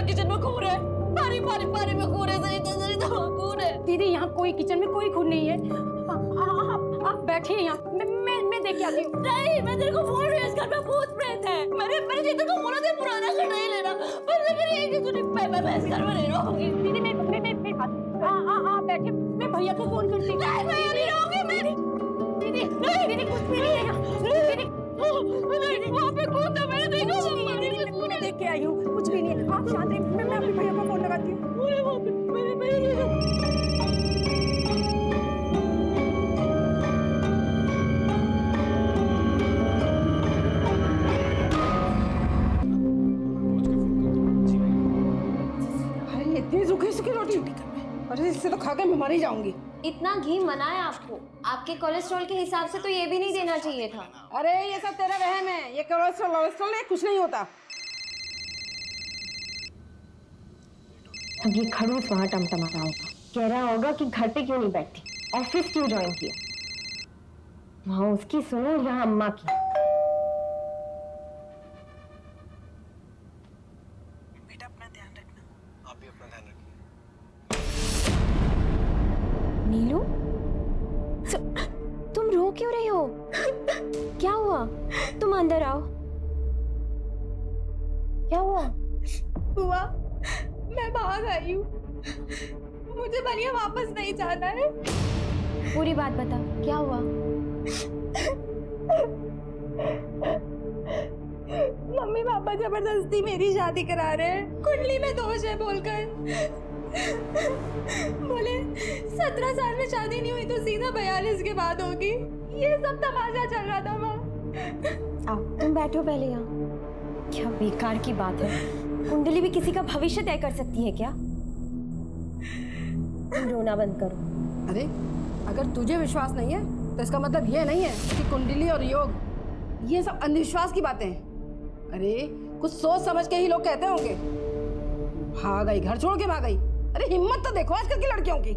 Kitchen में खून है, पानी पानी पानी में खून है, सरिता खून है। दीदी यहाँ कोई किचन में कोई खून नहीं है। आप बैठिए यहाँ, मैं देख के आती हूँ। नहीं, मैं तेरे को बोल रही हूँ इस घर में भूत प्रेत है। मैंने चेतन को बोला था पुराना घर नहीं लेना, पर लेकिन ये कि तूने मैं इस घर में नहीं रहूंगी। दीदी मैं बैठे, मैं भैया को फोन करती हूँ। नहीं, मैं नहीं रहूंगी। दीदी कुछ भी नहीं है यहाँ। दीदी वहाँ पे खून था, मैंने देखा। मैं देख के आई हूँ, कुछ भी नहीं है। आप शांत रहिए, मैं अपने भैया को फोन लगाती हूँ। इतनी सूखी सूखी रोटी, अरे इससे तो खा के मैं मर ही जाऊंगी। इतना घी मना है आपको, आपके कोलेस्ट्रॉल के हिसाब से तो ये भी नहीं देना चाहिए था। अरे ये सब तेरा वहम है, ये कोलेस्ट्रॉल है, कुछ नहीं होता। अब ये खड़ूस वहां टमटमा रहा होगा, कह रहा होगा कि घर पे क्यों नहीं बैठती, ऑफिस क्यों ज्वाइन किया। वहां उसकी सुनो, यहाँ अम्मा की। बेटा अपना ध्यान रखना। आप भी अपना ध्यान रखिए। नीलू, तुम रो क्यों रही हो? क्या हुआ? तुम अंदर आओ। क्या हुआ? हुआ, मैं भाग आई हूँ, मुझे बनिया वापस नहीं जाना है। पूरी बात बता, क्या हुआ? मम्मी पापा जबरदस्ती मेरी शादी करा रहे हैं, कुंडली में दोष है बोलकर। बोले 17 साल में शादी नहीं हुई तो सीधा 42 के बाद होगी। ये सब तमाशा चल रहा था माँ। आओ तुम बैठो पहले यहाँ। क्या बेकार की बात है, कुंडली भी किसी का भविष्य तय कर सकती है क्या? तुम रोना बंद करो। अरे अगर तुझे विश्वास नहीं है तो इसका मतलब ये नहीं है कि कुंडली और योग ये सब अंधविश्वास की बातें हैं। अरे कुछ सोच समझ के ही लोग कहते होंगे। भाग गई, घर छोड़ के भाग गई। अरे हिम्मत तो देखो आजकल की लड़कियों की।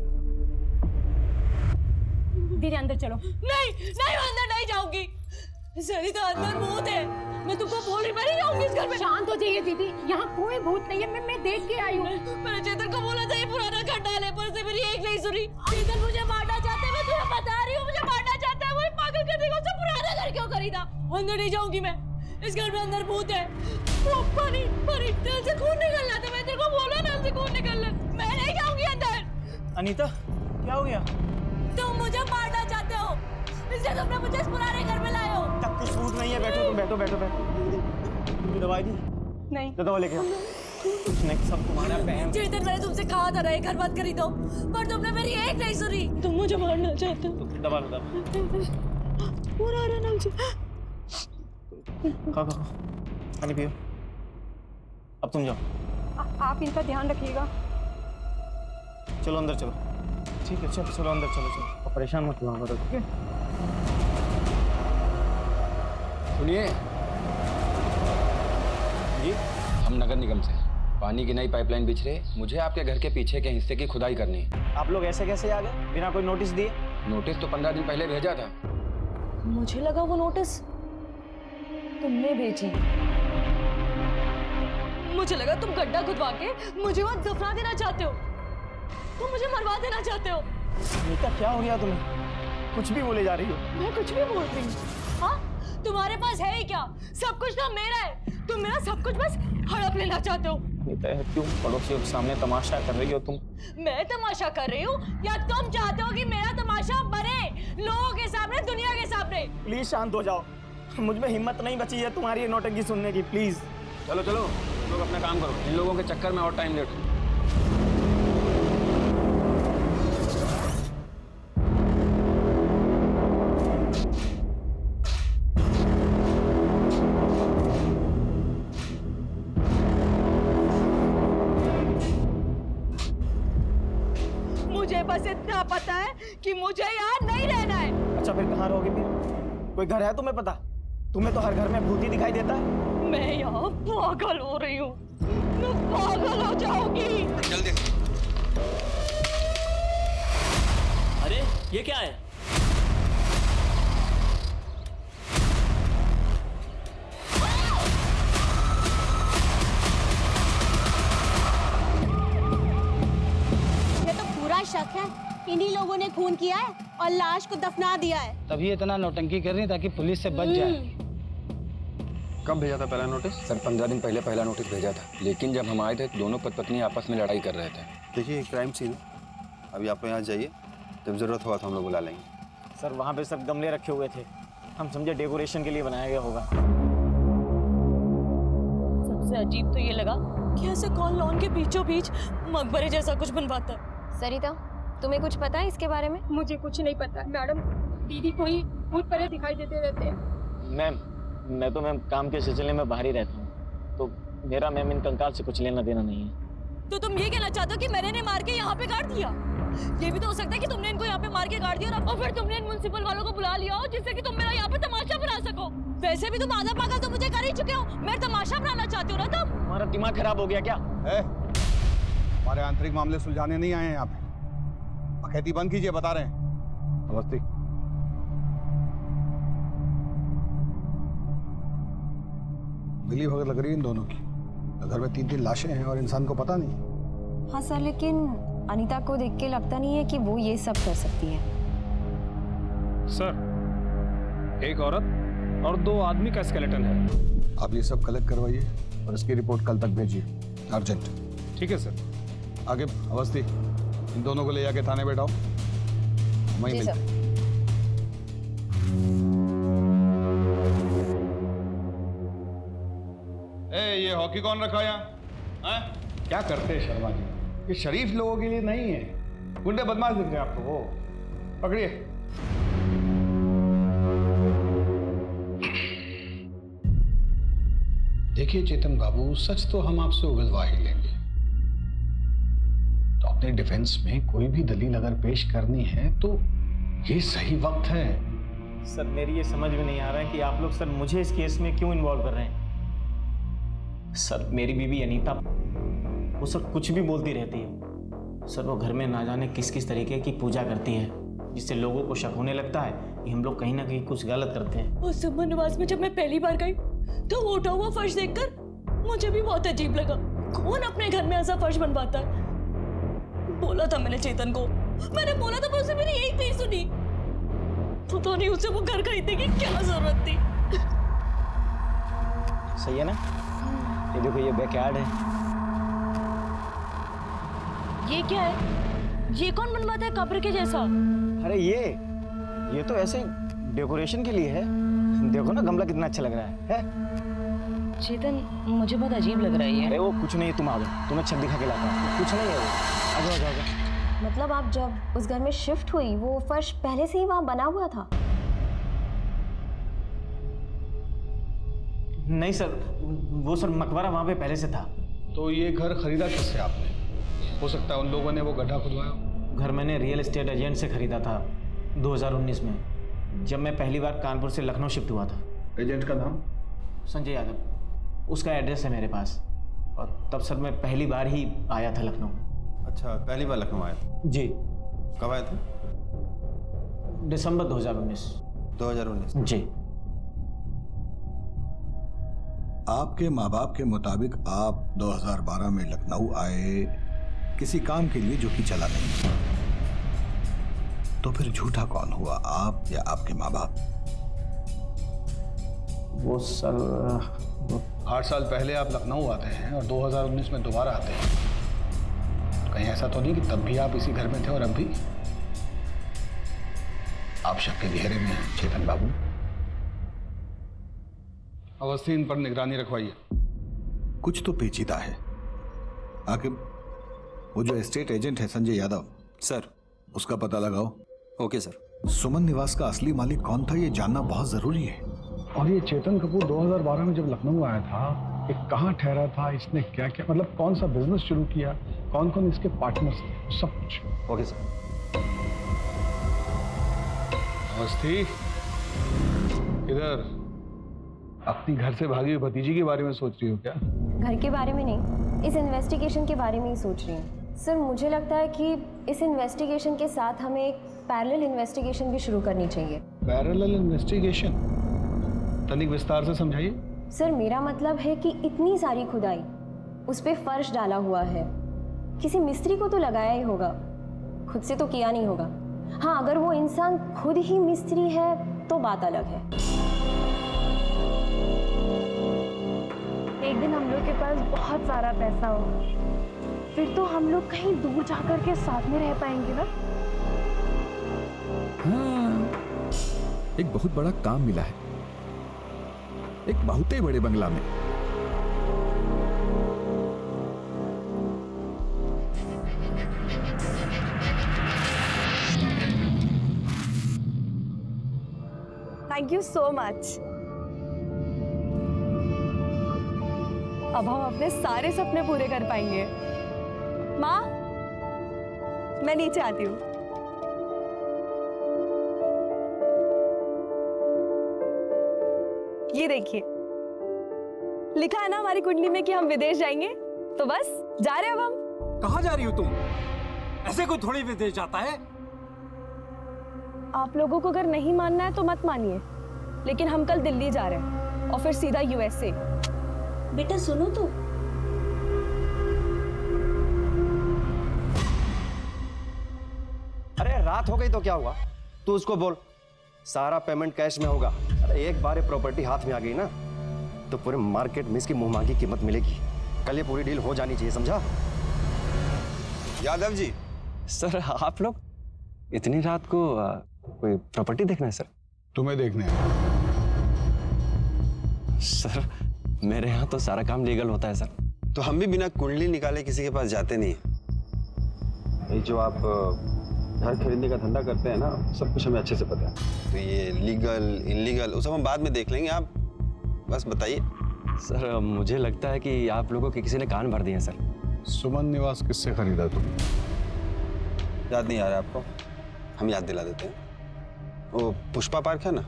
दीदी अंदर चलो। नहीं नहीं, मैं अंदर नहीं जाऊंगी। सरिता अंदर भूत है, मैं तुमको बोल रही, मैं नहीं जाऊंगी इस घर में। शांत हो जाइए दीदी, यहाँ कोई भूत नहीं है। मैं देख के आई हूँ। मैंने चेतन को बोला था ये पुराना घर डाले, पर से मेरी एक नहीं सुनी। चेतन मुझे मारना चाहता है, मैं तुम्हें बता रही हूँ, मुझे मारना चाहता है। वही पागल करने को पुराना घर क्यों खरीदा? अंदर नहीं जाऊंगी मैं, इस घर में अंदर भूत है। वो पानी पानी, दिल से खून निकलना था, मैं तेरे को बोला ना, दिल से खून निकलना। मैं नहीं जाऊंगी अंदर। अनीता क्या हो गया? तुम मुझे मारना चाहते हो, इसलिए तुमने मुझे इस पुराने घर में लाए हो। तब कुछ सूट नहीं है, बैठो तुम, बैठो। दवाई दी? नहीं। तो दवा लेके आओ। कुछ नहीं, सब तुम्हारा बहन। चेतन मैंने तुमसे कहा था ना ये घर मत खरीदो, पर तुमने मेरी एक नहीं सुनी। तुम मुझे मारना चाहते हो। दवा लो, पूरा रहना मुझे। खा पानी पियो। अब तुम जाओ। आप इनका ध्यान रखिएगा। चलो अंदर चलो। ठीक है चलो अंदर चलो। और परेशान मत हुआ करो, ठीक है? सुनिए जी, हम नगर निगम से पानी की नई पाइपलाइन बिछ रही, मुझे आपके घर के पीछे के हिस्से की खुदाई करनी है। आप लोग ऐसे कैसे आ गए बिना कोई नोटिस दिए? नोटिस तो 15 दिन पहले भेजा था। मुझे लगा वो नोटिस तुमने भेजी। मुझे लगा तुम गड्ढा खुदवा के मुझे वहां दफना देना चाहते हो, तुम मुझे मरवा देना चाहते हो। नीता क्या हो गया तुम्हें? कुछ भी बोले जा रही हो। मैं कुछ भी बोल रही हूँ? हाँ, तुम्हारे पास है ही क्या? सब कुछ तो मेरा है, तुम मेरा सब कुछ बस हड़प लेना चाहते हो। नीता क्यों पड़ोसियों के सामने तमाशा कर रही हो तुम? मैं तमाशा कर रही हूँ या तुम चाहते हो कि मेरा तमाशा बने लोगों के सामने, दुनिया के सामने? प्लीज शांत हो जाओ, मुझ में हिम्मत नहीं बची है तुम्हारी ये नौटंकी सुनने की। प्लीज चलो तुम लोग अपना काम करो, इन लोगों के चक्कर में और टाइम लेट। मुझे बस इतना पता है कि मुझे यहाँ नहीं रहना है। अच्छा फिर कहाँ रहोगे? फिर कोई घर है तुम्हें पता? तुम्हें तो हर घर में भूत ही दिखाई देता है। मैं यहाँ पागल हो रही हूँ, मैं पागल हो जाऊंगी। जल्दी। अरे ये क्या है? ने खून किया है और लाश को दफना दिया है। तभी इतना नौटंकी कर रही है ताकि पुलिस से बच जाए। कब भेजा था पहला नोटिस? सर 15 दिन पहले पहला नोटिस भेजा था, लेकिन जब हम आए थे दोनों पति पत्नी आपस में लड़ाई कर रहे थे। देखिए क्राइम सीन है, अभी आप यहाँ जाइए, जब ज़रूरत होगा तो हम लोग बुला लेंगे। सर वहाँ पे सब गमले रखे हुए थे, हम समझे डेकोरेशन के लिए बनाया गया होगा। सबसे अजीब तो ये लगा कि ऐसे कौन लॉन के बीचों बीच मकबरे जैसा कुछ बनवाता है। सरिता, तुम्हें कुछ पता है इसके बारे में? मुझे कुछ नहीं पता मैडम, दीदी को ही भूत परे दिखाई देते रहते हैं। मैम मैं तो मैम काम के सिलसिले में बाहर ही रहता हूँ, तो मेरा मैम इन कंकाल से कुछ लेना देना नहीं है। तो तुम ये कहना चाहते हो कि मैंने इन्हें मार के यहाँ पे गाड़ दिया? ये भी तो हो सकता है कि तुमने इनको यहाँ पे मार के गाड़ दिया और फिर तुमने इन म्युनिसिपल वालों को बुला लिया हो जिससे कि तुम मेरा यहाँ पे तमाशा बना सको। वैसे भी तुम आधा पागल तो मुझे कर ही चुके हो, मैं तमाशा बनाना चाहते हो ना तुम? हमारा दिमाग खराब हो गया क्या? हमारे आंतरिक मामले सुलझाने नहीं आए हैं यहाँ पे, अखैती बंद कीजिए, बता रहे हैं। अवस्थी मिली भगत लग रही है इन दोनों की। घर में 3-3 लाशें हैं और इंसान को पता नहीं। हाँ सर, लेकिन अनीता को देख के लगता नहीं है कि वो ये सब कर सकती है। सर, एक औरत और 2 आदमी का स्केलेटन है। आप ये सब कलेक्ट करवाइए और इसकी रिपोर्ट कल तक भेजिए, अर्जेंट। ठीक है सर। आगे अवस्थी, इन दोनों को ले जाके थाने बैठाओ, वहीं जी मिलते सर। हैं। ये हॉकी कौन रखा यहाँ? क्या करते हैं शर्मा जी? ये शरीफ लोगों के लिए नहीं है, गुंडे बदमाश दिख रहे हैं आपको। वो पकड़िए। देखिए चेतन बाबू, सच तो हम आपसे उगलवा ही लेंगे, तो अपने डिफेंस में कोई भी दलील अगर पेश करनी है तो ये सही वक्त है। सर मेरी ये समझ में नहीं आ रहा है कि आप लोग सर मुझे इस केस में क्यों इन्वॉल्व कर रहे हैं। सर मेरी बीवी अनीता, वो सर कुछ भी बोलती रहती है। सर वो घर में ना जाने किस किस तरीके की पूजा करती है, जिससे लोगों को शक होने लगता है कि हम लोग कहीं ना कहीं कुछ गलत करते हैं। उस सुमन निवास में जब मैं पहली बार गई तो वो उठा हुआ फर्श देखकर मुझे भी बहुत अजीब लगा। कौन अपने घर में ऐसा फर्श बनवाता है? बोला था मैंने चेतन को, मैंने बोला था, पर उसे मेरी एक नहीं सुनी। पता नहीं उसे वो घर खरीदने की क्या जरूरत थी। सही है ना? ये देखो ये बैकयार्ड है। ये क्या है? ये कौन बनवाता है कब्र के जैसा? अरे ये तो ऐसे डेकोरेशन के लिए है। देखो ना गमला कितना अच्छा लग रहा है? चेतन मुझे बहुत अजीब लग रहा है ये। अरे वो कुछ नहीं, तुम आ जाओ, तुम्हें छत दिखा के लाता हूं। कुछ नहीं है वो, आ जाओ आ जाओ। मतलब आप जब उस घर में शिफ्ट हुई वो फर्श पहले से ही वहां बना हुआ था? नहीं सर, वो सर मकबरा वहाँ पे पहले से था। तो ये घर खरीदा किससे आपने? हो सकता है उन लोगों ने वो गड्ढा खुदवाया। घर मैंने रियल एस्टेट एजेंट से खरीदा था 2019 में, जब मैं पहली बार कानपुर से लखनऊ शिफ्ट हुआ था। एजेंट का नाम? संजय यादव, उसका एड्रेस है मेरे पास। और तब सर मैं पहली बार ही आया था लखनऊ। अच्छा, पहली बार लखनऊ आया था? जी। कब आए थे? दिसंबर 2019। 2019? जी। आपके माँ बाप के मुताबिक आप 2012 में लखनऊ आए किसी काम के लिए जो कि चला नहीं, तो फिर झूठा कौन हुआ, आप या आपके माँ बाप? वो सर 8 साल पहले आप लखनऊ आते हैं और 2019 में दोबारा आते हैं, तो कहीं ऐसा तो नहीं कि तब भी आप इसी घर में थे और अब भी? आप शक के घेरे में हैं चेतन बाबू। अवस्थी, इन पर निगरानी रखवाइए। कुछ तो पेचीदा है। आखिर वो जो एस्टेट एजेंट है संजय यादव सर, उसका पता लगाओ। Okay sir. सुमन निवास का असली मालिक कौन था ये जानना बहुत जरूरी है। और ये चेतन कपूर 2012 में जब लखनऊ आया था, ये कहाँ ठहरा था, इसने क्या क्या, मतलब कौन सा बिजनेस शुरू किया, कौन कौन इसके पार्टनर्स थे, सब कुछ। Okay sir. अवस्थी, इधर अपनी घर से भागी हुई भतीजी के बारे में सोच रही हो क्या? घर के बारे में नहीं, इस इन्वेस्टिगेशन के बारे में ही सोच रही हूँ। सर मुझे लगता है कि इस इन्वेस्टिगेशन के साथ हमें एक पैरेलल इन्वेस्टिगेशन भी शुरू करनी चाहिए। Parallel investigation? तनिक विस्तार से समझाइए। सर मेरा मतलब है कि इतनी सारी खुदाई, उस पे फर्श डाला हुआ है, किसी मिस्त्री को तो लगाया ही होगा, खुद से तो किया नहीं होगा। हाँ, अगर वो इंसान खुद ही मिस्त्री है तो बात अलग है। एक दिन हम लोग के पास बहुत सारा पैसा हो, फिर तो हम लोग कहीं दूर जाकर के साथ में रह पाएंगे ना। हाँ, एक बहुत बड़ा काम मिला है, एक बहुत ही बड़े बंगला में। Thank you so much. अब हम अपने सारे सपने पूरे कर पाएंगे। माँ, मैं नीचे आती हूँ। ये देखिए, लिखा है ना हमारी कुंडली में कि हम विदेश जाएंगे, तो बस जा रहे हैं अब हम। कहाँ जा रही हो तुम? ऐसे कोई थोड़ी विदेश जाता है। आप लोगों को अगर नहीं मानना है तो मत मानिए, लेकिन हम कल दिल्ली जा रहे हैं और फिर सीधा यूएसए। बेटा सुनो तो, अरे रात हो गई तो क्या हुआ? तू उसको बोल सारा पेमेंट कैश में होगा। अरे एक बार ये प्रॉपर्टी हाथ में आ गई ना तो पूरे मार्केट में इसकी मुंह मांगी कीमत मिलेगी। कल ये पूरी डील हो जानी चाहिए, समझा? यादव जी, सर आप लोग इतनी रात को कोई प्रॉपर्टी देखना है? सर तुम्हें देखने हैं। सर मेरे यहाँ तो सारा काम लीगल होता है सर। तो हम भी बिना कुंडली निकाले किसी के पास जाते नहीं। ये जो आप घर खरीदने का धंधा करते हैं ना, सब कुछ हमें अच्छे से पता है। तो ये लीगल इलीगल वो सब हम बाद में देख लेंगे, आप बस बताइए। सर मुझे लगता है कि आप लोगों के किसी ने कान भर दिए हैं सर। सुमन निवास किससे खरीदा तुमने? याद नहीं आ रहा आपको? हम याद दिला देते हैं। वो पुष्पा पार्क है ना?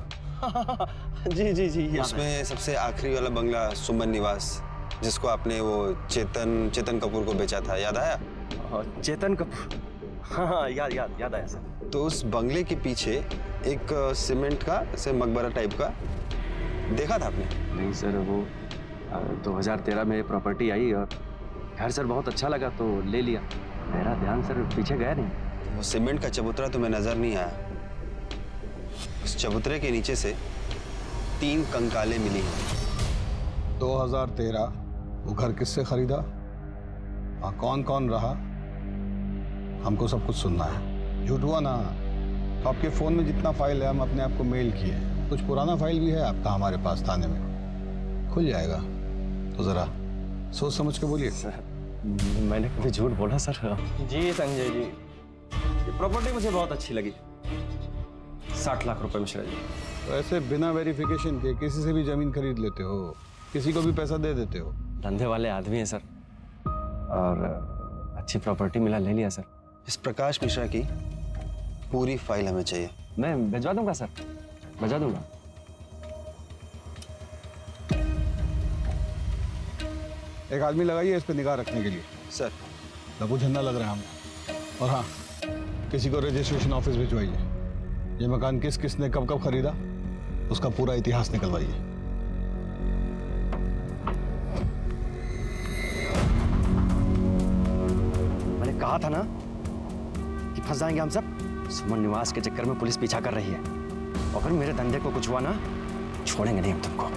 जी जी जी, उसमें सबसे आखिरी वाला बंगला सुमन निवास, जिसको आपने वो चेतन कपूर को बेचा था, याद आया? चेतन कपूर, हाँ याद आया सर। तो उस बंगले के पीछे एक सीमेंट का से मकबरा टाइप का देखा था आपने? नहीं सर, वो 2013 में प्रॉपर्टी आई और घर सर बहुत अच्छा लगा तो ले लिया। मेरा ध्यान सर पीछे गया नहीं। वो सीमेंट का चबूतरा तुम्हें नजर नहीं आया? उस चबूतरे के नीचे से 3 कंकालें मिली हैं। 2013 वो घर किससे खरीदा? हाँ, कौन कौन रहा? हमको सब कुछ सुनना है। झूठ हुआ ना तो आपके फोन में जितना फाइल है हम अपने आप को मेल किए। कुछ पुराना फाइल भी है आपका हमारे पास थाने में, खुल जाएगा। तो जरा सोच समझ के बोलिए। सर मैंने कभी झूठ बोला सर? जी संजय जी, ये प्रॉपर्टी मुझे बहुत अच्छी लगी। 60 लाख रुपए मिश्रा जी। तो ऐसे बिना वेरिफिकेशन के किसी से भी जमीन खरीद लेते हो, किसी को भी पैसा दे देते हो? धंधे वाले आदमी हैं सर, और अच्छी प्रॉपर्टी मिला, ले लिया सर। इस प्रकाश मिश्रा की पूरी फाइल हमें चाहिए। मैं भिजवा दूंगा सर, भिजवा दूंगा। एक आदमी लगाइए इस पे निगाह रखने के लिए। सर लघु झंडा लग रहा है हमें। और हाँ, किसी को रजिस्ट्रेशन ऑफिस भिजवाइए। ये मकान किसने कब कब खरीदा उसका पूरा इतिहास निकलवाइए। मैंने कहा था ना कि फंस जाएंगे हम सब। सुमन निवास के चक्कर में पुलिस पीछा कर रही है, और अगर मेरे धंधे को कुछ हुआ ना, छोड़ेंगे नहीं हम तुमको।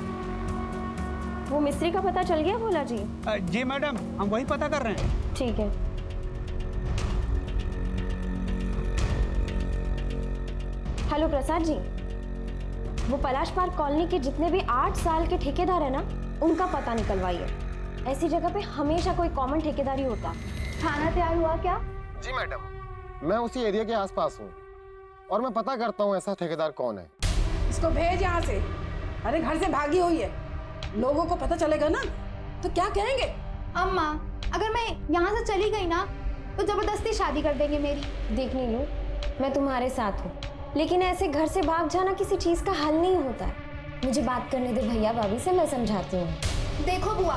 वो मिस्त्री का पता चल गया भोला जी? जी मैडम, हम वही पता कर रहे हैं। ठीक है। हेलो प्रसाद जी, वो पलाश पार्क कॉलोनी के जितने भी 8 साल के ठेकेदार है ना, उनका पता निकलवाइए। ऐसी जगह पे हमेशा कोई कॉमन ठेकेदारी होता। थाना तैयार हुआ क्या? जी मैडम, मैं उसी एरिया के आसपास हूँ और मैं पता करता हूँ ऐसा ठेकेदार कौन है। इसको भेज यहाँ से। अरे घर से भागी हुई है, लोगों को पता चलेगा ना तो क्या कहेंगे? अम्मा, अगर मैं यहाँ से चली गई ना तो जबरदस्ती शादी कर देंगे मेरी। देख नीलू, मैं तुम्हारे साथ हूँ, लेकिन ऐसे घर से भाग जाना किसी चीज का हल नहीं होता है। मुझे बात करने दे भैया भाभी से, मैं समझाती हूँ। देखो बुआ,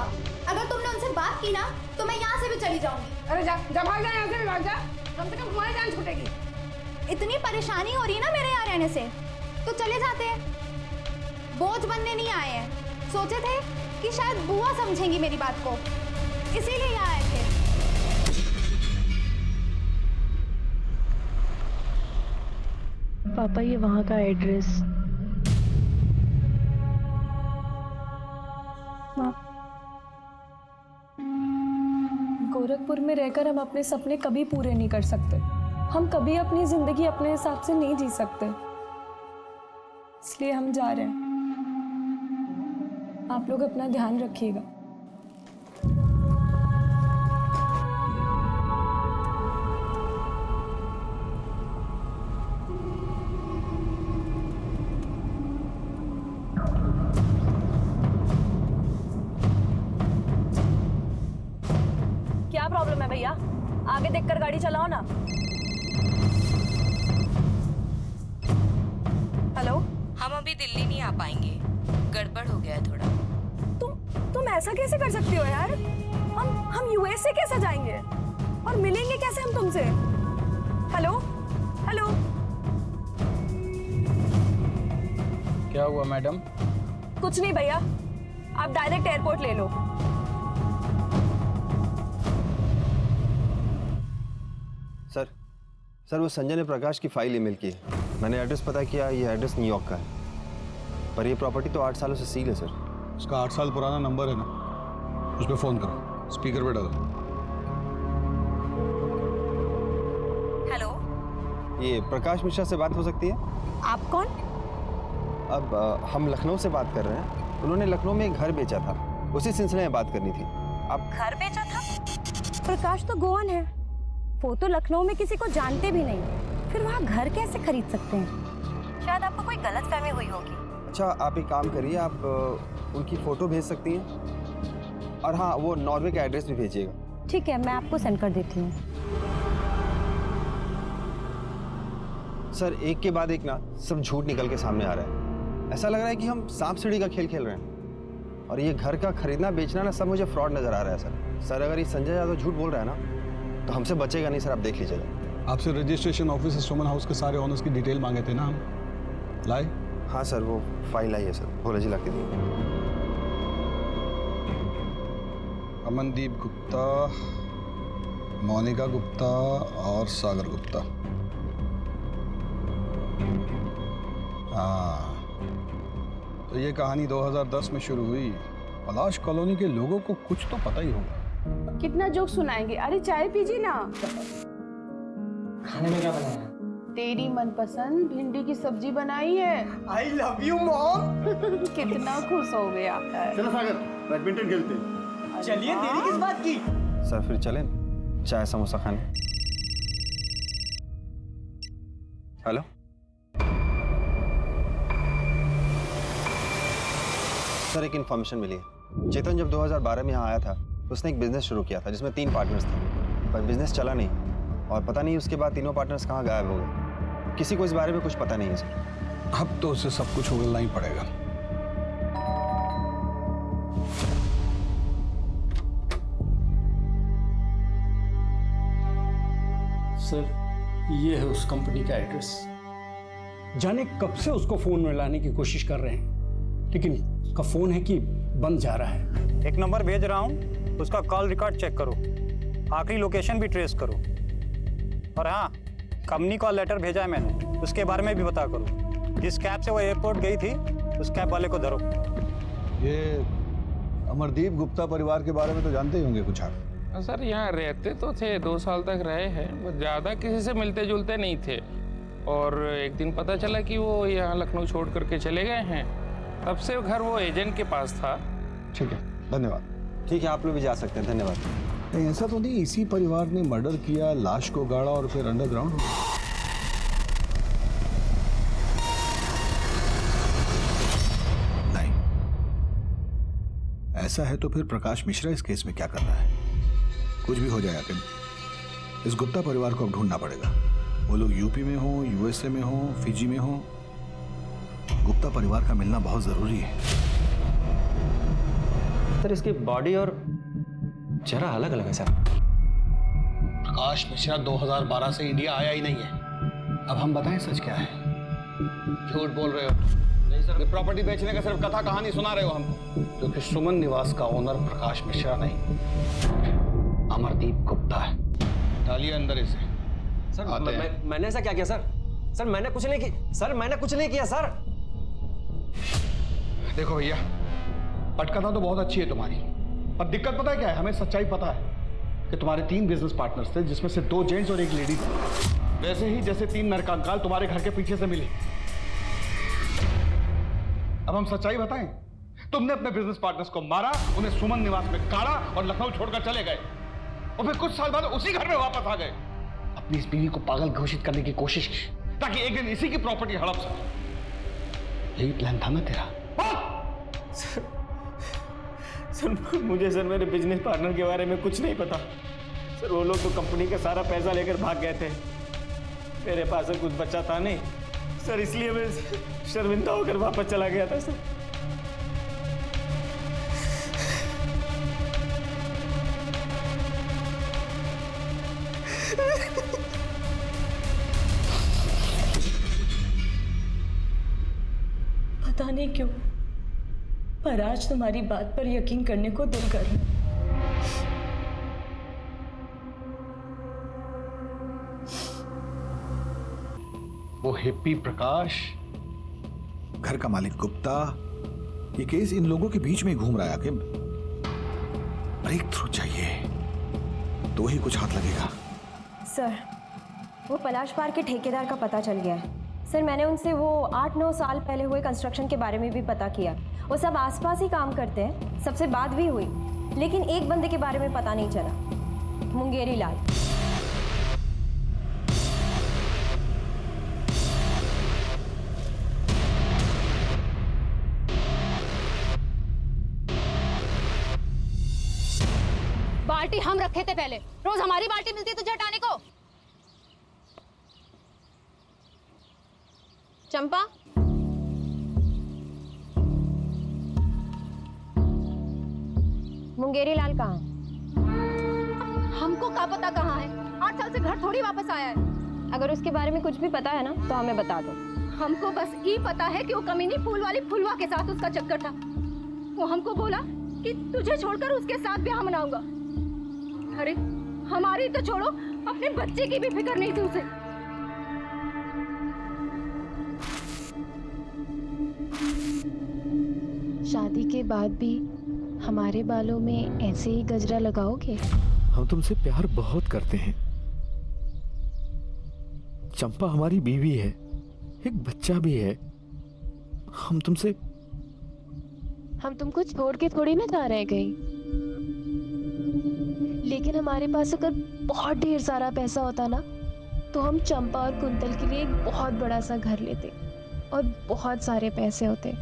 अगर तुमने उनसे बात की ना तो मैं यहाँ से भी चली जाऊंगी। अरे जा भाग जा, यहाँ से भी भाग जा, कम से कम हमारी जान छूटेगी। इतनी परेशानी हो रही है ना मेरे यहाँ रहने से, तो चले जाते हैं। बोझ बनने नहीं आए हैं। सोचे थे कि शायद बुआ समझेंगी मेरी बात को, इसीलिए यहाँ आए थे। पापा ये वहाँ का एड्रेस। माँ, गोरखपुर में रहकर हम अपने सपने कभी पूरे नहीं कर सकते। हम कभी अपनी जिंदगी अपने हिसाब से नहीं जी सकते, इसलिए हम जा रहे हैं। आप लोग अपना ध्यान रखिएगा। क्या प्रॉब्लम है भैया? आगे देखकर गाड़ी चलाओ ना। हेलो, हम अभी दिल्ली नहीं आ पाएंगे, गड़बड़ हो गया है थोड़ा। तुम ऐसा कैसे कर सकती हो यार? हम यूएसए कैसे जाएंगे और मिलेंगे कैसे हम तुमसे? हेलो हेलो, क्या हुआ मैडम? कुछ नहीं भैया, आप डायरेक्ट एयरपोर्ट ले लो। सर वो संजय ने प्रकाश की फाइल ईमेल की है। मैंने एड्रेस पता किया, ये एड्रेस न्यूयॉर्क का है, पर ये प्रॉपर्टी तो 8 सालों से सील है सर। उसका 8 साल पुराना नंबर है ना, उस पर फोन करो, स्पीकर पे डालो। हेलो, ये प्रकाश मिश्रा से बात हो सकती है? आप कौन? अब हम लखनऊ से बात कर रहे हैं। उन्होंने लखनऊ में एक घर बेचा था, उसी सिलसिले में बात करनी थी। आप घर बेचा था? प्रकाश तो गोवन है, वो तो लखनऊ में किसी को जानते भी नहीं, फिर वहाँ घर कैसे खरीद सकते हैं? शायद आपको कोई गलतफहमी हुई होगी। अच्छा, आप एक काम करिए, आप उनकी फ़ोटो भेज सकती हैं, और हाँ, वो नॉर्वे का एड्रेस भी भेजिएगा। ठीक है, मैं आपको सेंड कर देती हूँ। सर एक के बाद एक ना सब झूठ निकल के सामने आ रहा है। ऐसा लग रहा है कि हम सांप सीढ़ी का खेल खेल रहे हैं, और ये घर का खरीदना बेचना ना सब मुझे फ्रॉड नज़र आ रहा है सर। अगर ये संजय यादव झूठ बोल रहा है ना, तो हमसे बचेगा नहीं सर, आप देख लीजिएगा। आपसे रजिस्ट्रेशन ऑफिस सुमन हाउस के सारे ओनर्स की डिटेल मांगे थे ना हम, लाए? हाँ सर, वो फाइल आई है सर, भोला जी ला के दी। अमनदीप गुप्ता, मोनिका गुप्ता और सागर गुप्ता। हाँ, तो ये कहानी 2010 में शुरू हुई। पलाश कॉलोनी के लोगों को कुछ तो पता ही होगा। कितना जोक सुनाएंगे? अरे चाय पीजिए ना। खाने में क्या बनाया? तेरी मनपसंद भिंडी की सब्जी बनाई है। I love you mom. कितना खुश हो गया। चलो सागर, बैडमिंटन खेलते हैं। चलिए, देरी किस बात की? सर फिर चलें चाय समोसा खाने। हेलो, सर एक इन्फॉर्मेशन मिली है। चेतन जब 2012 में यहाँ आया था, उसने एक बिजनेस शुरू किया था जिसमें 3 पार्टनर्स थे, पर बिजनेस चला नहीं, और पता नहीं उसके बाद तीनों पार्टनर्स कहाँ गायब हो गए। किसी को इस बारे में कुछ पता नहीं है सर। अब तो उसे सब कुछ उगलना ही पड़ेगा। सर ये है उस कंपनी का एड्रेस। जाने कब से उसको फोन में लाने की कोशिश कर रहे हैं, लेकिन उसका फोन है कि बंद जा रहा है। एक नंबर भेज रहा हूँ, उसका कॉल रिकॉर्ड चेक करो, आखिरी लोकेशन भी ट्रेस करो, और हाँ, कंपनी कॉल लेटर भेजा है मैंने, उसके बारे में भी पता करो। जिस कैब से वो एयरपोर्ट गई थी, उस कैब वाले को धरो। ये अमरदीप गुप्ता परिवार के बारे में तो जानते ही होंगे कुछ आप? सर यहाँ रहते तो थे, 2 साल तक रहे हैं, वो ज़्यादा किसी से मिलते जुलते नहीं थे, और एक दिन पता चला कि वो यहाँ लखनऊ छोड़ करके चले गए हैं। तब से घर वो एजेंट के पास था। ठीक है, धन्यवाद। ठीक है, आप लोग भी जा सकते हैं, धन्यवाद। ऐसा तो नहीं इसी परिवार ने मर्डर किया, लाश को गाड़ा और फिर अंडरग्राउंड? नहीं, ऐसा है तो फिर प्रकाश मिश्रा इस केस में क्या कर रहा है? कुछ भी हो जाए आखिर, इस गुप्ता परिवार को अब ढूंढना पड़ेगा। वो लोग यूपी में हो, यूएसए में हो, फिजी में हो, गुप्ता परिवार का मिलना बहुत जरूरी है। सर इसकी बॉडी और चेहरा अलग अलग है सर। प्रकाश मिश्रा 2012 से इंडिया आया ही नहीं है। अब हम बताएं सच क्या है? झूठ बोल रहे हो। नहीं सर, ये प्रॉपर्टी बेचने का सिर्फ कथा कहानी सुना रहे हो हमको। क्योंकि सुमन निवास का ओनर प्रकाश मिश्रा नहीं, अमरदीप गुप्ता है। डालिए अंदर इसे। सर मैंने ऐसा क्या किया सर? सर मैंने कुछ नहीं की सर, मैंने कुछ नहीं किया सर। देखो भैया, पटकथा तो बहुत अच्छी है तुम्हारी, पर दिक्कत पता है क्या है? हमें सच्चाई पता है कि तुम्हारे 3 बिजनेस पार्टनर्स थे, जिसमें से 2 जेंट्स और 1 लेडी थी, वैसे ही जैसे 3 नरकंकाल तुम्हारे घर के पीछे से मिले। अब हम सच्चाई बताएं, तुमने अपने बिजनेस पार्टनर्स को मारा, उन्हें सुमन निवास में काढ़ा और लखनऊ छोड़कर चले गए, और फिर कुछ साल बाद उसी घर में वापस आ गए। अपनी इस बीवी को पागल घोषित करने की कोशिश की ताकि एक दिन इसी की प्रॉपर्टी हड़प सके। यही प्लान था ना तेरा? सर मुझे सर मेरे बिजनेस पार्टनर के बारे में कुछ नहीं पता सर। वो लोग तो कंपनी का सारा पैसा लेकर भाग गए थे, मेरे पास कुछ बचा था नहीं सर, इसलिए मैं शर्मिंदा होकर वापस चला गया था सर। पता नहीं क्यों, पर आज तुम्हारी बात पर यकीन करने को दिल कर रहा है। वो हिप्पी प्रकाश, घर का मालिक गुप्ता, ये केस इन लोगों के बीच में ही घूम रहा है। ब्रेक थ्रू चाहिए तो ही कुछ हाथ लगेगा। सर, वो पलाश पार्क के ठेकेदार का पता चल गया है। सर, मैंने उनसे वो 8-9 साल पहले हुए कंस्ट्रक्शन के बारे में भी पता किया। वो सब आसपास ही काम करते हैं, सबसे बात भी हुई, लेकिन एक बंदे के बारे में पता नहीं चला, मुंगेरी लाल। बाल्टी हम रखे थे पहले, रोज हमारी बाल्टी मिलती तुझे हटाने को। चंपा, मुंगेरी लाल कहाँ? हमको क्या पता कहाँ है? 8 साल से घर थोड़ी वापस आया है। अगर उसके बारे में कुछ भी पता है ना तो हमें बता दो। हमको बस ये पता है कि वो कमीनी फूल वाली फुलवा के साथ उसका चक्कर था। वो हमको बोला कि तुझे छोड़कर उसके साथ ब्याह मनाऊंगा। अरे हमारी तो छोड़ो, अपने बच्चे की भी फिक्र नहीं थी उसे। शादी के बाद भी हमारे बालों में ऐसे ही गजरा लगाओगे? हम तुमसे प्यार बहुत करते हैं। चंपा हमारी बीवी है, एक बच्चा भी है। हम तुमको छोड़ के थोड़ी ना जा रहे कहीं, लेकिन हमारे पास अगर बहुत ढेर सारा पैसा होता ना तो हम चंपा और कुंतल के लिए एक बहुत बड़ा सा घर लेते और बहुत सारे पैसे होते,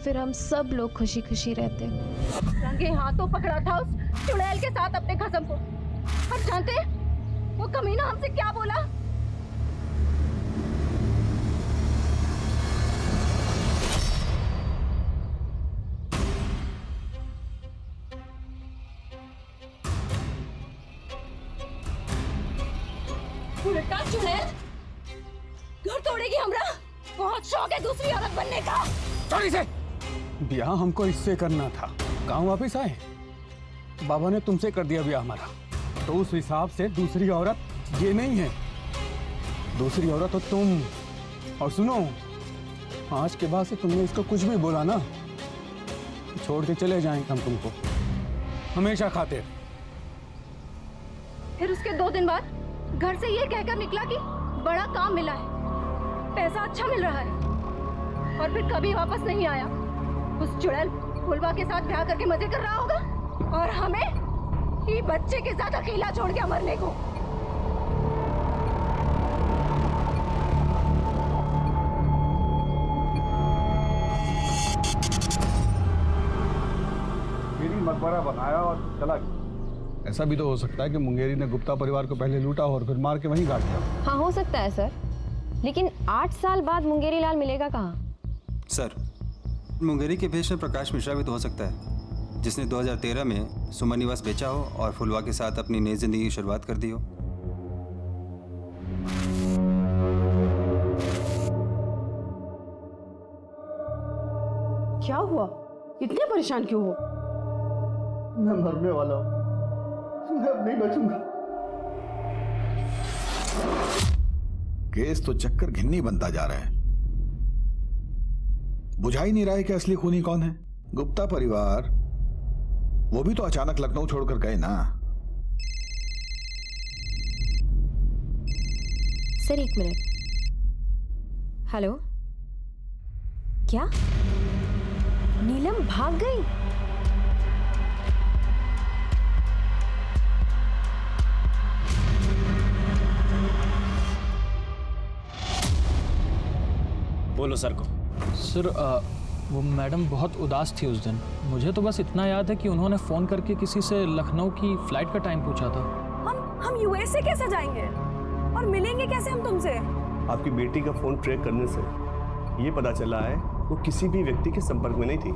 फिर हम सब लोग खुशी खुशी रहते। रंगे हाथों पकड़ा था उस चुड़ैल के साथ अपने खसम को। और जानते वो कमीना हमसे क्या बोला? उल्टा चुड़ैल घर तोड़ेगी हमरा। बहुत शौक है दूसरी औरत बनने का। चोरी से ब्याह हमको इससे करना था, गांव वापस आए, बाबा ने तुमसे कर दिया ब्याह हमारा, तो उस हिसाब से दूसरी औरत ये नहीं है, दूसरी औरत तो तुम। और सुनो, आज के बाद से तुमने इसको कुछ भी बोला ना, छोड़ के चले जाएंगे हम तुमको हमेशा खातिर। फिर उसके 2 दिन बाद घर से ये कहकर निकला कि बड़ा काम मिला है, पैसा अच्छा मिल रहा है, और फिर कभी वापस नहीं आया। उस चुड़ैल फुलवा के साथ ब्याह करके मजे कर रहा होगा, और हमें ये बच्चे के साथ अकेला छोड़ के मरने को। मकबरा बनाया और चला गया। ऐसा भी तो हो सकता है कि मुंगेरी ने गुप्ता परिवार को पहले लूटा और फिर मार के वहीं गाड़ दिया। हाँ, हो सकता है सर, लेकिन 8 साल बाद मुंगेरी लाल मिलेगा कहाँ? सर, मुंगेरी के भेष में प्रकाश मिश्रा भी तो हो सकता है, जिसने 2013 में सुमन निवास बेचा हो और फुलवा के साथ अपनी नई जिंदगी की शुरुआत कर दी हो। क्या हुआ? इतने परेशान क्यों हो? मैं मरने वाला हूँ, मैं अब नहीं बचूंगा। केस तो चक्कर घिन्नी बनता जा रहा है। बुझा ही नहीं रहा है कि असली खूनी कौन है। गुप्ता परिवार, वो भी तो अचानक लखनऊ छोड़कर गए ना। Sir 1 minute. हेलो, क्या नीलम भाग गई? बोलो सर को। सर वो मैडम बहुत उदास थी उस दिन। मुझे तो बस इतना याद है कि उन्होंने फ़ोन करके किसी से लखनऊ की फ़्लाइट का टाइम पूछा था। हम यूएसए कैसे जाएंगे और मिलेंगे कैसे हम तुमसे? आपकी बेटी का फ़ोन ट्रैक करने से ये पता चला है वो किसी भी व्यक्ति के संपर्क में नहीं थी।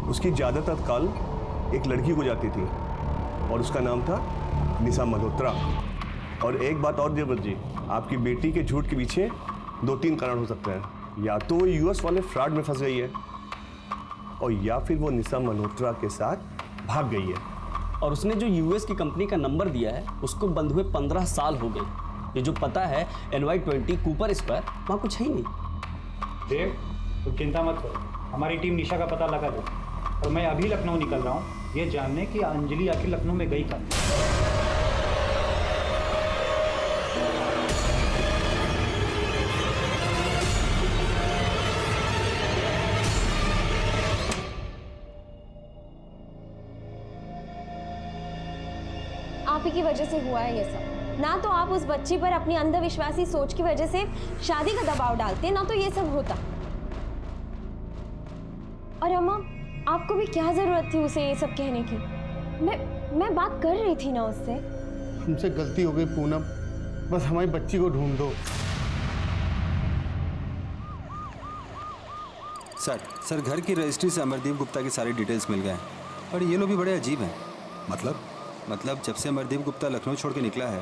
उसकी ज़्यादातर कॉल एक लड़की को जाती थी और उसका नाम था निशा मल्होत्रा। और एक बात और देवर जी, आपकी बेटी के झूठ के पीछे 2-3 कारण हो सकते हैं। या तो वो यूएस वाले फ्रॉड में फंस गई है और या फिर वो निशा मल्होत्रा के साथ भाग गई है। और उसने जो यूएस की कंपनी का नंबर दिया है उसको बंद हुए 15 साल हो गए। ये जो पता है NY20 कूपर स्क्वायर, वहाँ कुछ है ही नहीं। देव, तो चिंता मत करो, हमारी टीम निशा का पता लगा दो। और मैं अभी लखनऊ निकल रहा हूँ ये जानने कि अंजलि आखिर लखनऊ में गई कब। आप ही की वजह से हुआ है ये सब। ना तो आप उस बच्ची पर अपनी अंधविश्वासी सोच की वजह से शादी का दबाव डालते, ना तो ये सब होता। और अम्मा, आपको भी क्या जरूरत थी उसे ये सब कहने की? मैं बात कर रही थी ना उससे। हमसे गलती हो गई पूनम, बस हमारी बच्ची को ढूंढ दो। सर घर की रजिस्ट्री से अमरदीप गुप्ता की सारी डिटेल्स मिल गए। और ये लोग भी बड़े अजीब हैं। मतलब जब से अमरदीप गुप्ता लखनऊ छोड़ के निकला है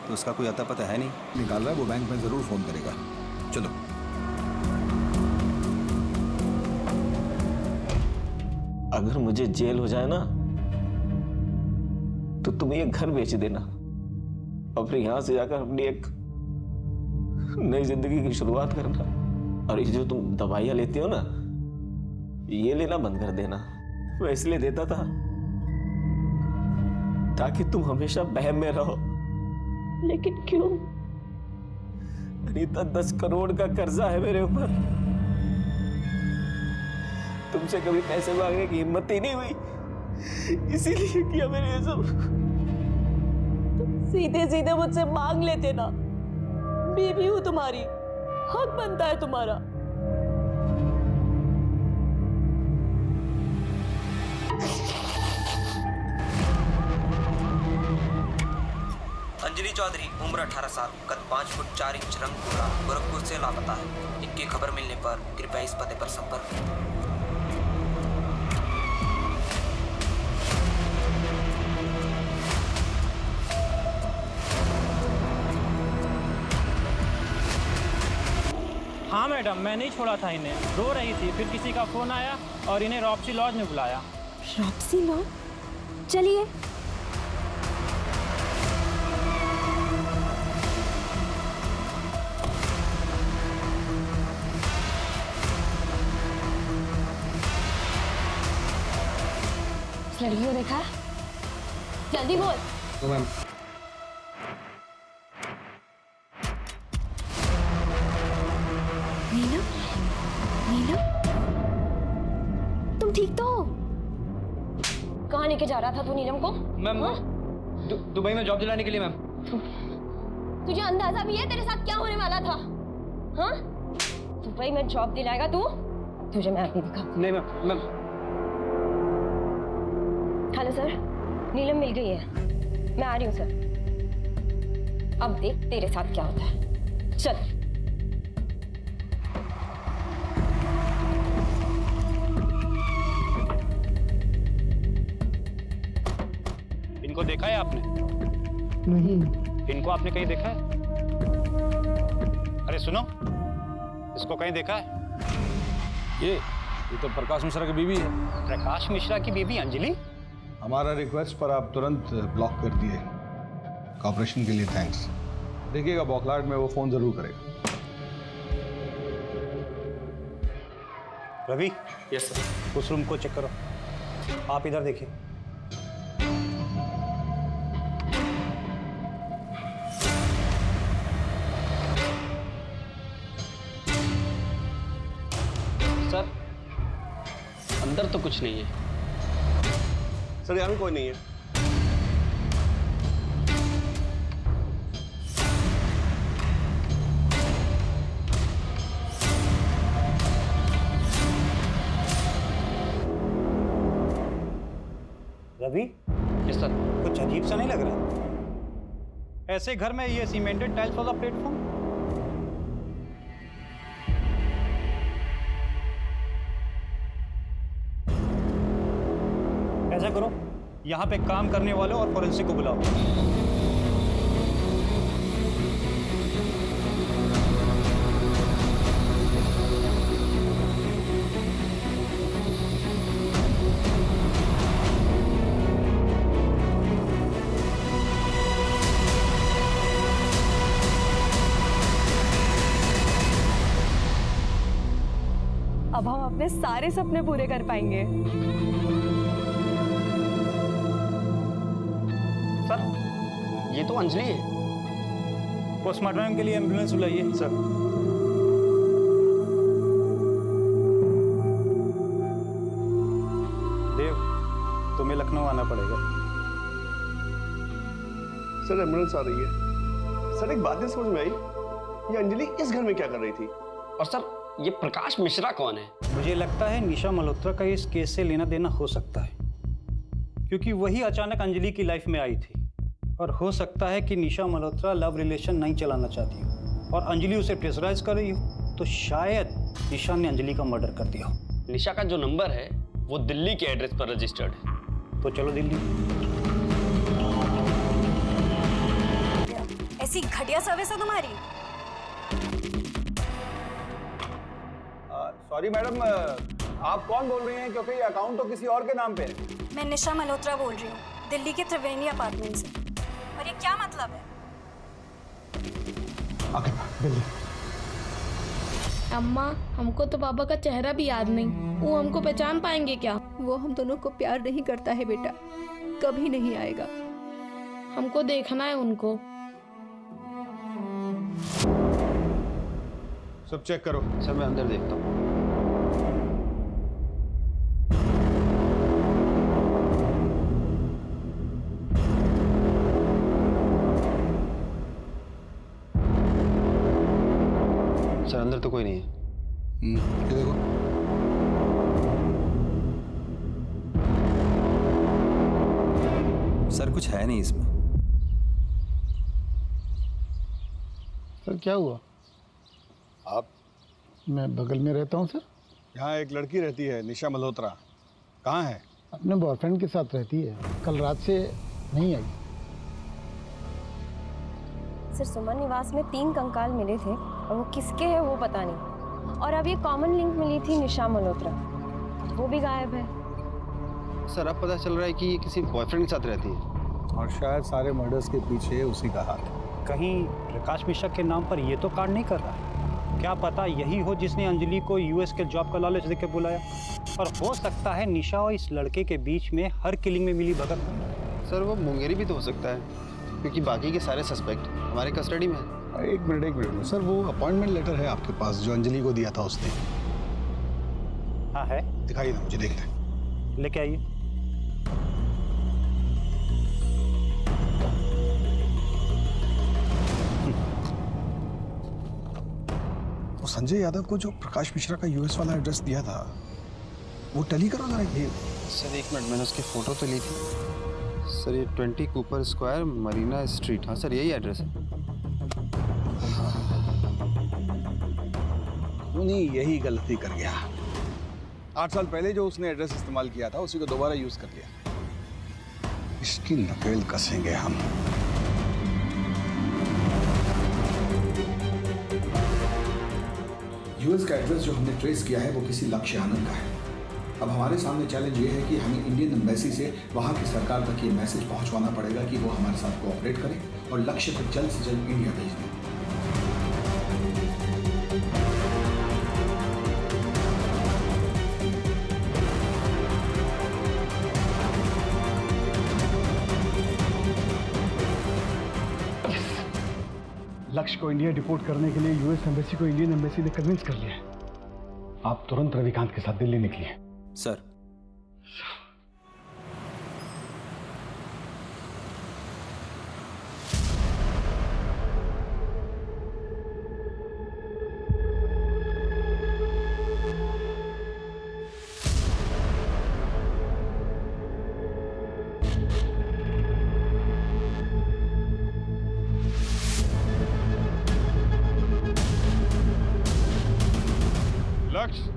तो उसका कोई अता पता है नहीं। निकाल रहा है, वो बैंक में जरूर फोन करेगा। चलो। अगर मुझे जेल हो जाए ना तो तुम ये घर बेच देना और फिर यहां से जाकर अपनी एक नई जिंदगी की शुरुआत करना। और ये जो तुम दवाइयां लेती हो ना, ये लेना बंद कर देना। मैं इसलिए देता था ताकि तुम हमेशा वहम में रहो। लेकिन क्यों? अनीता, 10 करोड़ का कर्जा है मेरे ऊपर। तुमसे कभी पैसे मांगने की हिम्मत ही नहीं हुई, इसीलिए किया मैंने ये सब। सीधे सीधे मुझसे मांग लेते ना। बीवी हूं तुम्हारी, हक बनता है तुम्हारा। अंजलि चौधरी, उम्र 18 साल, कद 5 फुट 4 इंच, रंग गोरा, गोरखपुर से लापता है। इनकी खबर मिलने पर कृपया इस पते पर संपर्क करें। हाँ मैडम, मैं नहीं छोड़ा था इन्हें। रो रही थी, फिर किसी का फोन आया और इन्हें रॉप्सी लॉज में बुलाया। रॉप्सी लॉज? चलिए। लड़की को देखा? जल्दी बोल। तो मैम, नीलम, नीलम, तुम ठीक तो हो? कहाँ लेके जा रहा था तू नीलम को? मैम, दुबई में जॉब दिलाने के लिए। मैम, तुझे अंदाजा भी है तेरे साथ क्या होने वाला था? हाँ? दुबई में जॉब दिलाएगा तू? तुझे मैं अभी दिखा। नहीं मैम। हेलो सर, नीलम मिल गई है। मैं आ रही हूँ सर। अब देख तेरे साथ क्या होता है। चल। इनको देखा है आपने? नहीं। इनको आपने कहीं देखा है? अरे सुनो, इसको कहीं देखा है? ये तो प्रकाश मिश्रा की बीवी है। प्रकाश मिश्रा की बीवी अंजलि? हमारा रिक्वेस्ट पर आप तुरंत ब्लॉक कर दिए। कॉपरेशन के लिए थैंक्स। देखिएगा बौखलाहट में वो फोन जरूर करेगा। रवि। Yes sir. उस रूम को चेक करो। आप इधर देखिए। सर अंदर तो कुछ नहीं है। सर यहाँ भी कोई नहीं है। रवि। Yes sir. कुछ अजीब सा नहीं लग रहा? ऐसे घर में ये सीमेंटेड टाइल्स वाला प्लेटफॉर्म? ऐसा करो, यहाँ पे काम करने वालों और फोरेंसिक को बुलाओ। अब हम अपने सारे सपने पूरे कर पाएंगे। सर ये तो अंजलि है। पोस्टमार्टम के लिए एम्बुलेंस बुलाइए। सर। देव, तुम्हें लखनऊ आना पड़ेगा। सर एम्बुलेंस आ रही है। सर एक बात नहीं समझ में आई, ये अंजलि इस घर में क्या कर रही थी? और सर ये प्रकाश मिश्रा कौन है? मुझे लगता है निशा मल्होत्रा का इस केस से लेना देना हो सकता है, क्योंकि वही अचानक अंजलि की लाइफ में आई थी। और हो सकता है कि निशा मल्होत्रा लव रिलेशन नहीं चलाना चाहती हो और अंजलि उसे प्रेशराइज कर रही हो, तो शायद निशा ने अंजलि का मर्डर कर दिया हो। निशा का जो नंबर है वो दिल्ली के एड्रेस पर रजिस्टर्ड है। तो चलो दिल्ली। ऐसी घटिया सर्विस है तुम्हारी। सॉरी मैडम, आप कौन बोल रही हैं? क्योंकि ये अकाउंट तो किसी और के नाम पे है। मैं निशा मल्होत्रा बोल रही हूँ, दिल्ली के त्रिवेणी अपार्टमेंट से। और ये क्या मतलब है? अम्मा, हमको तो पापा का चेहरा भी याद नहीं, वो हमको पहचान पाएंगे क्या? वो हम दोनों को प्यार नहीं करता है बेटा, कभी नहीं आएगा। हमको देखना है उनको। सब चेक करो। सर मैं अंदर देखता हूँ। सर अंदर तो कोई नहीं है। ये देखो। सर कुछ है नहीं इसमें। सर क्या हुआ? आप? मैं बगल में रहता हूँ सर। यहाँ एक लड़की रहती है निशा मल्होत्रा, कहाँ है? अपने बॉयफ्रेंड के साथ रहती है, कल रात से नहीं आई। सर सुमन निवास में 3 कंकाल मिले थे और वो किसके हैं वो पता नहीं। और अब ये कॉमन लिंक मिली थी निशा मल्होत्रा, वो भी गायब है। सर अब पता चल रहा है कि ये किसी बॉयफ्रेंड के साथ रहती है और शायद सारे मर्डर्स के पीछे उसी का हाथ है। कहीं प्रकाश मिश्रा के नाम पर ये तो कार्ड नहीं कर रहा है? क्या पता यही हो जिसने अंजलि को यूएस के जॉब का लालच देकर बुलाया। और हो सकता है निशा और इस लड़के के बीच में हर किलिंग में मिली भगत। सर वो मुंगेरी भी तो हो सकता है, क्योंकि बाकी के सारे सस्पेक्ट हमारे कस्टडी में है। एक मिनट सर, वो अपॉइंटमेंट लेटर है आपके पास जो अंजलि को दिया था उसने? हाँ है। दिखाइए ना मुझे, देखते हैं। लेके आइए। वो संजय यादव को जो प्रकाश मिश्रा का यूएस वाला एड्रेस दिया था वो टैली करो जरा ये। सर एक मिनट, मैंने उसकी फोटो तो ली थी। सर ये 20 कूपर स्क्वायर मरीना स्ट्रीट। हाँ सर यही एड्रेस है। नहीं, यही गलती कर गया। 8 साल पहले जो उसने एड्रेस इस्तेमाल किया था उसी को दोबारा यूज कर लिया। इसकी नकेल कसेंगे हम। यूएस का एड्रेस जो हमने ट्रेस किया है वो किसी लक्ष्य आनंद का है। अब हमारे सामने चैलेंज ये है कि हमें इंडियन एम्बेसी से वहाँ की सरकार तक ये मैसेज पहुँचवाना पड़ेगा कि वो हमारे साथ कोऑपरेट करें और लक्ष्य को जल्द से जल्द इंडिया भेज दें। लक्ष्य को इंडिया डिपोर्ट करने के लिए यूएस एम्बेसी को इंडियन एम्बेसी ने कन्विंस कर लिया है। आप तुरंत रविकांत के साथ दिल्ली निकलिए। सर। लक्ष्य,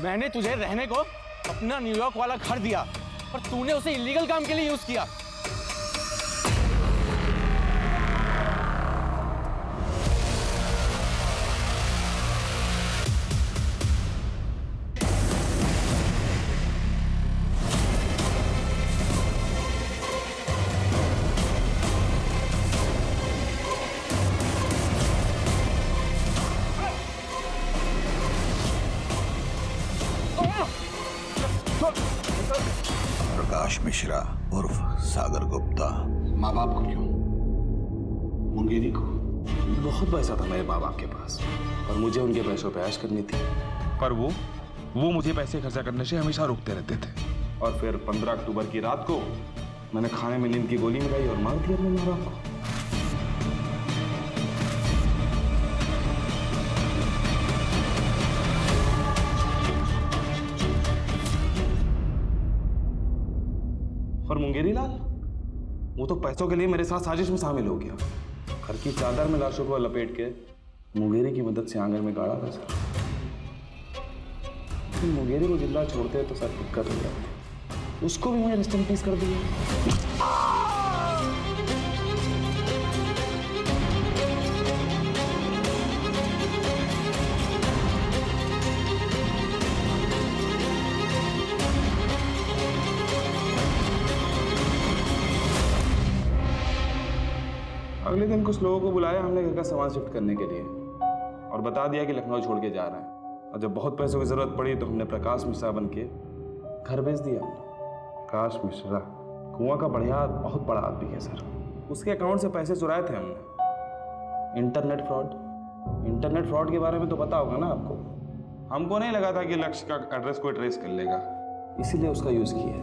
मैंने तुझे रहने को अपना न्यूयॉर्क वाला घर दिया और तूने उसे इलीगल काम के लिए यूज किया। प्रकाश मिश्रा उर्फ सागर गुप्ता। माँ बाप को क्यों? मुंगेरी को? बहुत पैसा था मेरे माँ बाप के पास और मुझे उनके पैसों पे ऐश करनी थी। पर वो मुझे पैसे खर्चा करने से हमेशा रोकते रहते थे। और फिर 15 अक्टूबर की रात को मैंने खाने में नींद की गोली मिलाई और मार दिया अपने माँ बाप को। और मुंगेरी लाल, वो तो पैसों के लिए मेरे साथ साजिश में शामिल हो गया। घर की चादर में लाशों को लपेट के मुंगेरी की मदद से आंगन में गाड़ा था सर। लेकिन मुंगेरी को जिंदा छोड़ते तो सर दिक्कत हो जाती। उसको भी मुझे रेस्ट इन पीस कर दिया। अगले दिन कुछ लोगों को बुलाया हमने घर का सामान शिफ्ट करने के लिए और बता दिया कि लखनऊ छोड़ के जा रहे हैं। और जब बहुत पैसों की जरूरत पड़ी तो हमने प्रकाश मिश्रा बन के घर बेच दिया। प्रकाश मिश्रा कुआं का बढ़िया बहुत बड़ा आदमी है सर। उसके अकाउंट से पैसे चुराए थे हमने। इंटरनेट फ्रॉड के बारे में तो पता होगा ना आपको। हमको नहीं लगा था कि लक्ष्य का एड्रेस कोई ट्रेस कर लेगा, इसीलिए उसका यूज किया।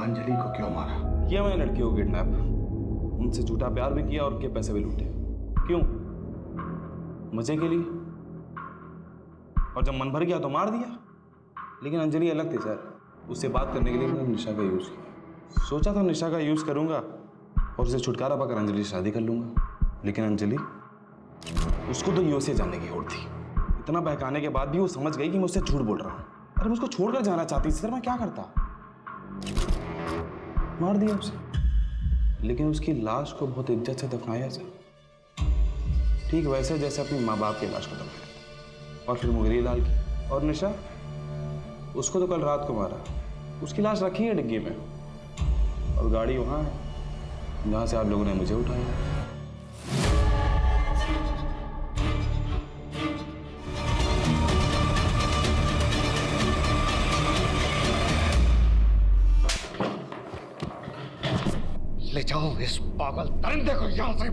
अंजलि को क्यों मारा? किया मैंने लड़की को किडनैप, उनसे झूठा प्यार भी किया और उनके पैसे भी लूटे। क्यों? मजे के लिए। और जब मन भर गया तो मार दिया। लेकिन अंजलि अलग थी सर। उससे बात करने के लिए मैंने निशा का यूज किया। सोचा था निशा का यूज करूंगा और उसे छुटकारा पाकर अंजलि से शादी कर लूंगा। लेकिन अंजलि, उसको तो यूएसए जाने की होड़ थी। इतना बहकाने के बाद भी वो समझ गई कि मैं उससे झूठ बोल रहा हूँ। अरे मैं उसको छोड़कर जाना चाहती थी सर, मैं क्या करता? मार दिया उसे। लेकिन उसकी लाश को बहुत इज्जत से दफनाया सर, ठीक वैसे जैसे अपनी माँ बाप की लाश को दफनाया। और फिर मुंगेरी लाल की और निशा, उसको तो कल रात को मारा। उसकी लाश रखी है डिग्गी में और गाड़ी वहाँ है जहाँ से आप लोगों ने मुझे उठाया। ले जाओ इस पागल दरिंदे को यहाँ से।